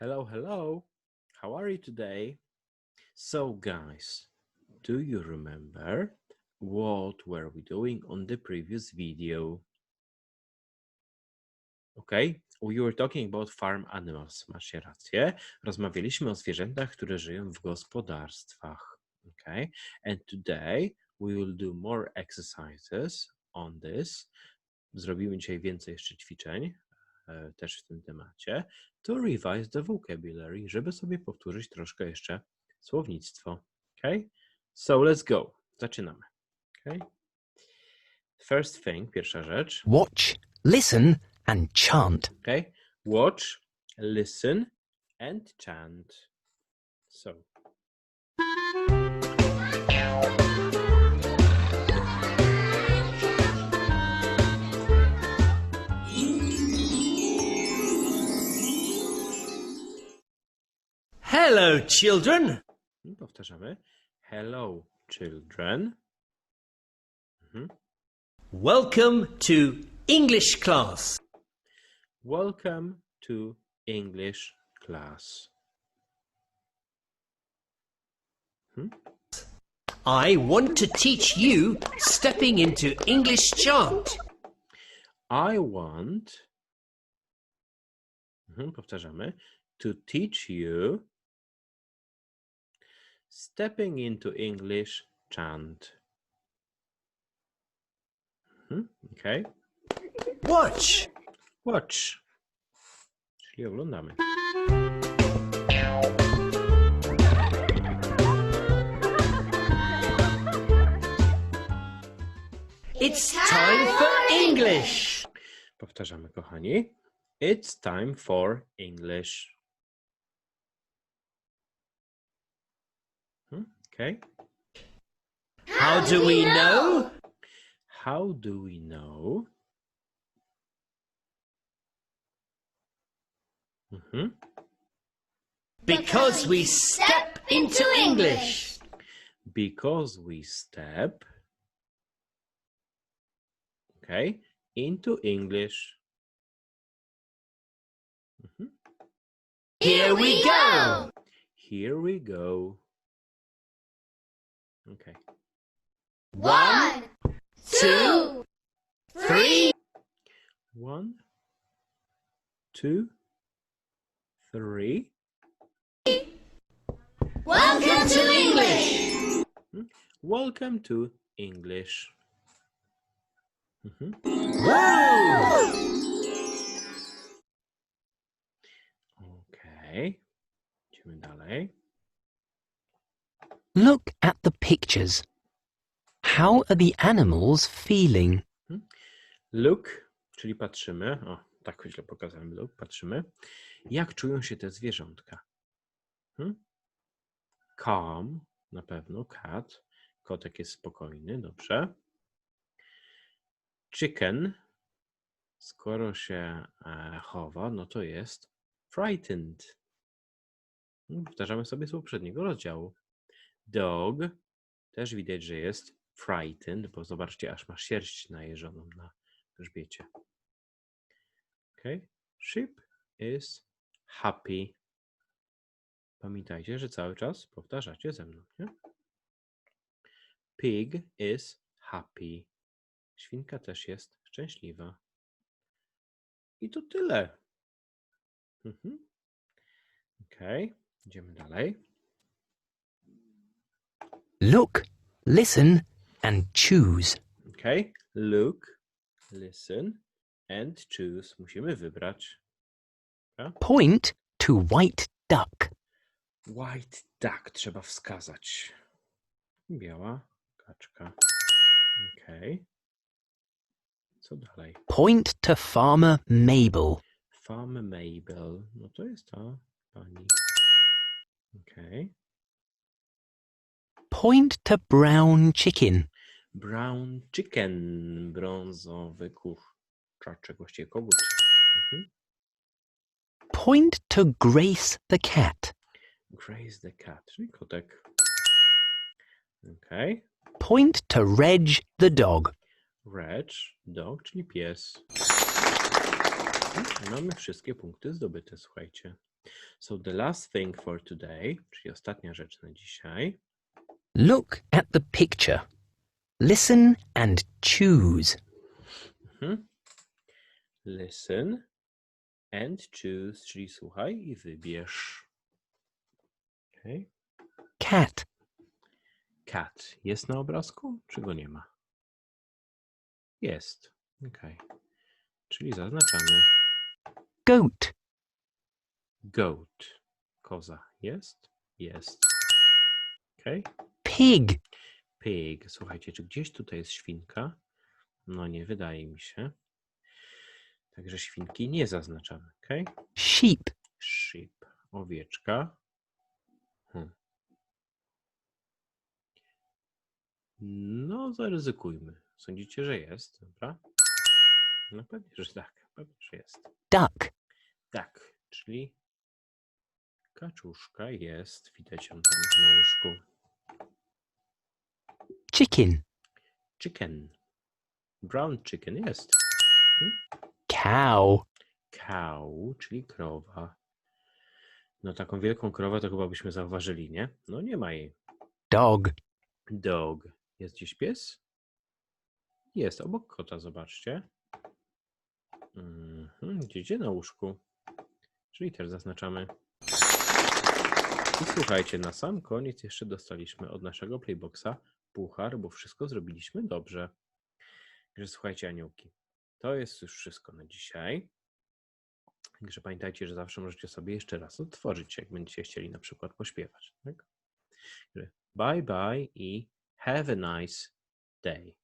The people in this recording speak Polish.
Hello, hello. How are you today? So, guys, do you remember what were we doing on the previous video? Okay, we were talking about farm animals. Macie rację. Rozmawialiśmy o zwierzętach, które żyją w gospodarstwach. Okay, and today we will do more exercises on this. Zrobimy dzisiaj więcej jeszcze ćwiczeń, też w tym temacie, to revise the vocabulary, żeby sobie powtórzyć troszkę jeszcze słownictwo. Okay? So let's go. Zaczynamy. Okay? First thing, pierwsza rzecz. Watch, listen, and chant. Okay? Watch, listen, and chant. So. Hello, children. Powtarzamy. Hello, children. Welcome to English class. Welcome to English class. I want to teach you stepping into English chant. I want, powtarzamy, to teach you stepping into English chant. Okay. Watch. Watch. Czyli oglądamy. It's time for English. Powtarzamy, kochani. It's time for English. Okay. How do we know? How do we know? Because we step into English. Because we step, okay, into English. Here we go. Here we go. Okay. 1, 2, 3. 1, 2, 3. Welcome to English. Welcome to English. Okay. Idziemy dalej. Look at the pictures. How are the animals feeling? Look, czyli patrzymy. O, tak źle pokazałem. Look, patrzymy. Jak czują się te zwierzątka? Calm, na pewno. Cat. Kotek jest spokojny, dobrze. Chicken, skoro się chowa, no to jest frightened. Powtarzamy sobie z poprzedniego rozdziału. Dog, też widać, że jest frightened, bo zobaczcie, aż ma sierść najeżoną na grzbiecie. Okay. Sheep is happy. Pamiętajcie, że cały czas powtarzacie ze mną, nie? Pig is happy. Świnka też jest szczęśliwa. I to tyle. Okay. Idziemy dalej. Look, listen, and choose. Okay. Look, listen, and choose. Musimy wybrać. Point to white duck. White duck trzeba wskazać. Biała kaczka. Okay. Co dalej? Point to Farmer Mabel. Farm Mabel. No to jest ta pani. Okay. Point to brown chicken. Brown chicken. Brązowy kurczaczek, właściwie kogut. Point to Grace the cat. Grace the cat, czyli kotek. Okay. Point to Reg the dog. Reg, dog, czyli pies. Mamy wszystkie punkty zdobyte, słuchajcie. So the last thing for today, czyli ostatnia rzecz na dzisiaj. Look at the picture. Listen and choose. Listen and choose, czyli słuchaj i wybierz. Okay. Cat, Cat jest na obrazku, czy go nie ma? Jest. Okay. Czyli zaznaczamy. goat, Goat. Koza. Jest? Jest. Okay. pig, Pig. Słuchajcie, czy gdzieś tutaj jest świnka? No nie wydaje mi się. Także świnki nie zaznaczamy. Okay. sheep, Sheep. Owieczka. No, zaryzykujmy. Sądzicie, że jest, dobra? No pewnie, że tak. Pewnie, że jest. duck, Tak, czyli kaczuszka jest. Widać ją tam na łóżku. chicken, Chicken. Brown chicken jest. cow, Cow, czyli krowa. No taką wielką krowę to chyba byśmy zauważyli, nie? No nie ma jej. dog, Dog. Jest gdzieś pies? Jest, obok kota, zobaczcie. Gdzie na łóżku. Czyli też zaznaczamy. I słuchajcie, na sam koniec jeszcze dostaliśmy od naszego Playboxa puchar, bo wszystko zrobiliśmy dobrze. Także słuchajcie, aniołki, to jest już wszystko na dzisiaj. Także pamiętajcie, że zawsze możecie sobie jeszcze raz odtworzyć, jak będziecie chcieli na przykład pośpiewać. Tak? Bye bye i have a nice day.